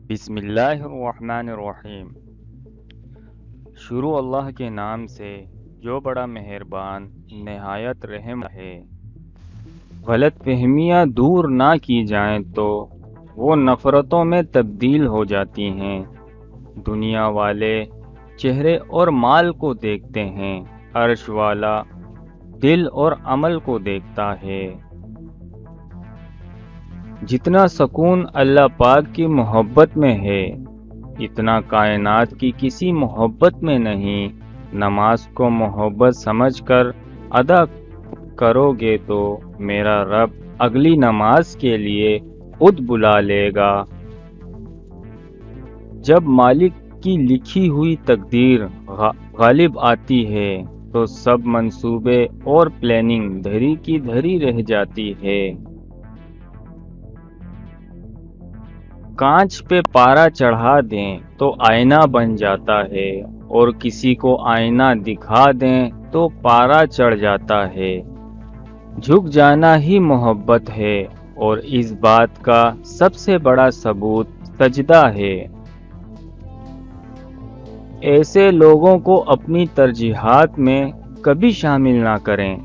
بسم اللہ الرحمن الرحیم۔ شروع اللہ کے نام سے جو بڑا مہربان نہایت رحم ہے۔ غلط فہمیاں دور نہ کی جائیں تو وہ نفرتوں میں تبدیل ہو جاتی ہیں۔ دنیا والے چہرے اور مال کو دیکھتے ہیں، عرش والا دل اور عمل کو دیکھتا ہے۔ جتنا سکون اللہ پاک کی محبت میں ہے اتنا کائنات کی کسی محبت میں نہیں۔ نماز کو محبت سمجھ کر ادا کرو گے تو میرا رب اگلی نماز کے لیے خود بلا لے گا۔ جب مالک کی لکھی ہوئی تقدیر غالب آتی ہے تو سب منصوبے اور پلاننگ دھری کی دھری رہ جاتی ہے۔ کانچ پہ پارا چڑھا دیں تو آئینہ بن جاتا ہے، اور کسی کو آئینہ دکھا دیں تو پارا چڑھ جاتا ہے۔ جھک جانا ہی محبت ہے، اور اس بات کا سب سے بڑا ثبوت سجدہ ہے۔ ایسے لوگوں کو اپنی ترجیحات میں کبھی شامل نہ کریں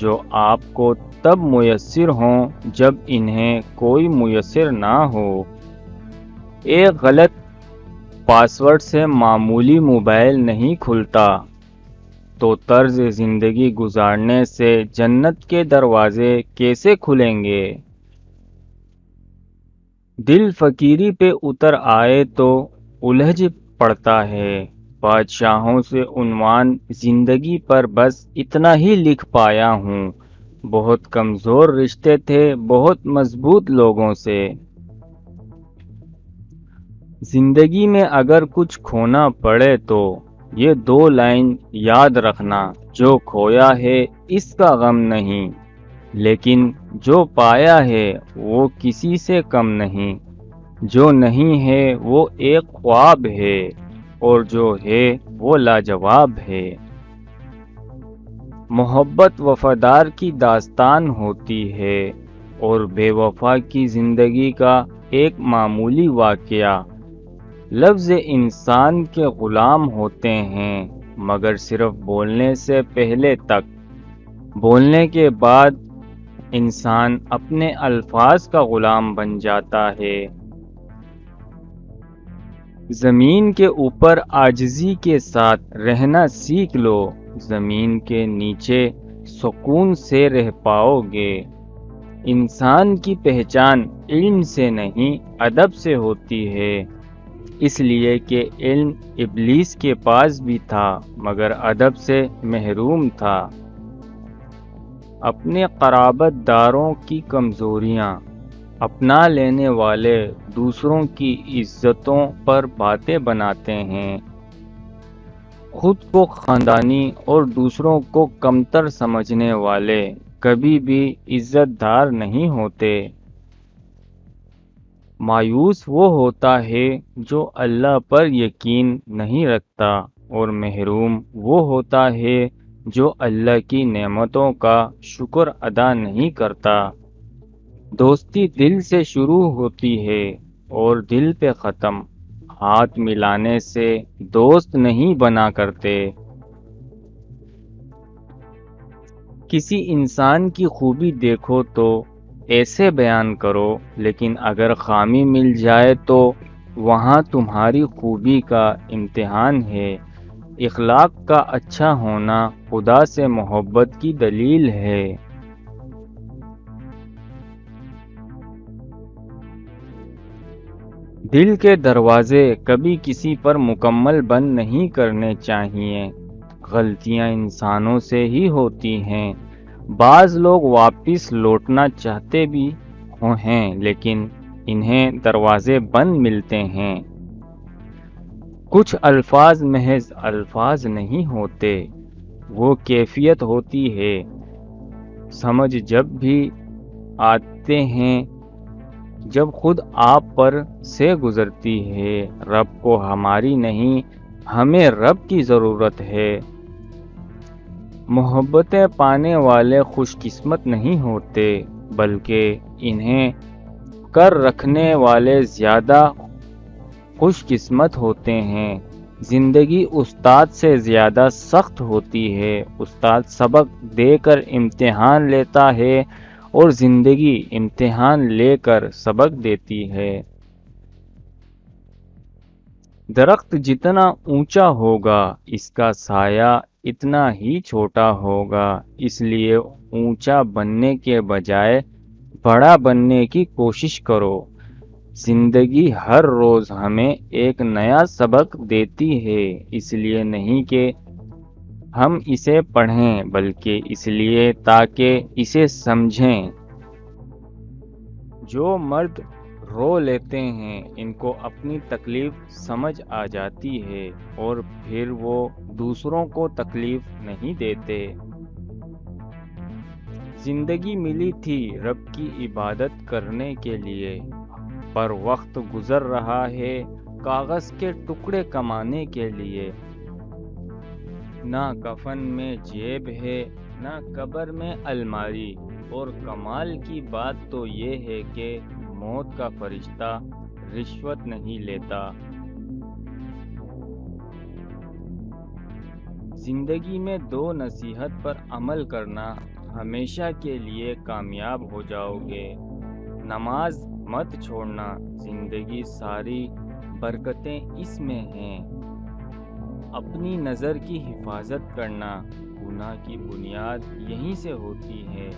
جو آپ کو تب میسر ہوں جب انہیں کوئی میسر نہ ہو۔ ایک غلط پاس ورڈ سے معمولی موبائل نہیں کھلتا تو طرز زندگی گزارنے سے جنت کے دروازے کیسے کھلیں گے؟ دل فقیری پہ اتر آئے تو الجھ پڑتا ہے۔ بادشاہوں سے عنوان زندگی پر بس اتنا ہی لکھ پایا ہوں، بہت کمزور رشتے تھے بہت مضبوط لوگوں سے۔ زندگی میں اگر کچھ کھونا پڑے تو یہ 2 لائن یاد رکھنا: جو کھویا ہے اس کا غم نہیں، لیکن جو پایا ہے وہ کسی سے کم نہیں۔ جو نہیں ہے وہ ایک خواب ہے، اور جو ہے وہ لاجواب ہے۔ محبت وفادار کی داستان ہوتی ہے، اور بے وفا کی زندگی کا ایک معمولی واقعہ۔ لفظ انسان کے غلام ہوتے ہیں، مگر صرف بولنے سے پہلے تک۔ بولنے کے بعد انسان اپنے الفاظ کا غلام بن جاتا ہے۔ زمین کے اوپر عاجزی کے ساتھ رہنا سیکھ لو، زمین کے نیچے سکون سے رہ پاؤ گے۔ انسان کی پہچان علم سے نہیں ادب سے ہوتی ہے، اس لیے کہ علم ابلیس کے پاس بھی تھا مگر ادب سے محروم تھا۔ اپنے قرابت داروں کی کمزوریاں اپنا لینے والے دوسروں کی عزتوں پر باتیں بناتے ہیں۔ خود کو خاندانی اور دوسروں کو کمتر سمجھنے والے کبھی بھی عزت دار نہیں ہوتے۔ مایوس وہ ہوتا ہے جو اللہ پر یقین نہیں رکھتا، اور محروم وہ ہوتا ہے جو اللہ کی نعمتوں کا شکر ادا نہیں کرتا۔ دوستی دل سے شروع ہوتی ہے اور دل پہ ختم۔ ہاتھ ملانے سے دوست نہیں بنا کرتے۔ کسی انسان کی خوبی دیکھو تو ایسے بیان کرو، لیکن اگر خامی مل جائے تو وہاں تمہاری خوبی کا امتحان ہے۔ اخلاق کا اچھا ہونا خدا سے محبت کی دلیل ہے۔ دل کے دروازے کبھی کسی پر مکمل بند نہیں کرنے چاہیے۔ غلطیاں انسانوں سے ہی ہوتی ہیں۔ بعض لوگ واپس لوٹنا چاہتے بھی ہیں لیکن انہیں دروازے بند ملتے ہیں۔ کچھ الفاظ محض الفاظ نہیں ہوتے، وہ کیفیت ہوتی ہے۔ سمجھ جب بھی آتے ہیں جب خود آپ پر سے گزرتی ہے۔ رب کو ہماری نہیں، ہمیں رب کی ضرورت ہے۔ محبتیں پانے والے خوش قسمت نہیں ہوتے، بلکہ انہیں کر رکھنے والے زیادہ خوش قسمت ہوتے ہیں۔ زندگی استاد سے زیادہ سخت ہوتی ہے۔ استاد سبق دے کر امتحان لیتا ہے اور زندگی امتحان لے کر سبق دیتی ہے۔ درخت جتنا اونچا ہوگا اس کا سایہ اتنا ہی چھوٹا ہوگا، اس لیے اونچا بننے کے بجائے بڑا بننے کی کوشش کرو۔ زندگی ہر روز ہمیں ایک نیا سبق دیتی ہے، اس لیے نہیں کہ ہم اسے پڑھیں بلکہ اس لیے تاکہ اسے سمجھیں۔ جو مرد رو لیتے ہیں ان کو اپنی تکلیف سمجھ آ جاتی ہے اور پھر وہ دوسروں کو تکلیف نہیں دیتے۔ زندگی ملی تھی رب کی عبادت کرنے کے لیے، پر وقت گزر رہا ہے کاغذ کے ٹکڑے کمانے کے لیے۔ نہ کفن میں جیب ہے نہ قبر میں الماری، اور کمال کی بات تو یہ ہے کہ موت کا فرشتہ رشوت نہیں لیتا۔ زندگی میں دو نصیحت پر عمل کرنا ہمیشہ کے لیے کامیاب ہو جاؤ گے۔ نماز مت چھوڑنا، زندگی ساری برکتیں اس میں ہیں۔ اپنی نظر کی حفاظت کرنا، گناہ کی بنیاد یہیں سے ہوتی ہے۔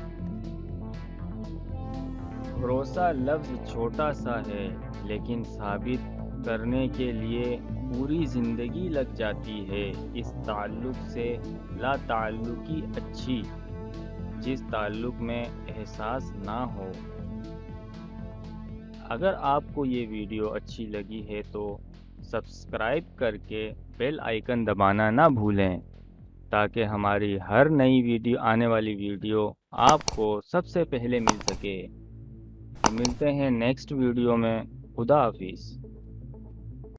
بھروسہ لفظ چھوٹا سا ہے لیکن ثابت کرنے کے لیے پوری زندگی لگ جاتی ہے۔ اس تعلق سے لا تعلقی اچھی جس تعلق میں احساس نہ ہو۔ اگر آپ کو یہ ویڈیو اچھی لگی ہے تو سبسکرائب کر کے بیل آئیکن دبانا نہ بھولیں تاکہ ہماری ہر نئی ویڈیو آنے والی ویڈیو آپ کو سب سے پہلے مل سکے۔ ملتے ہیں نیکسٹ ویڈیو میں۔ خدا حافظ۔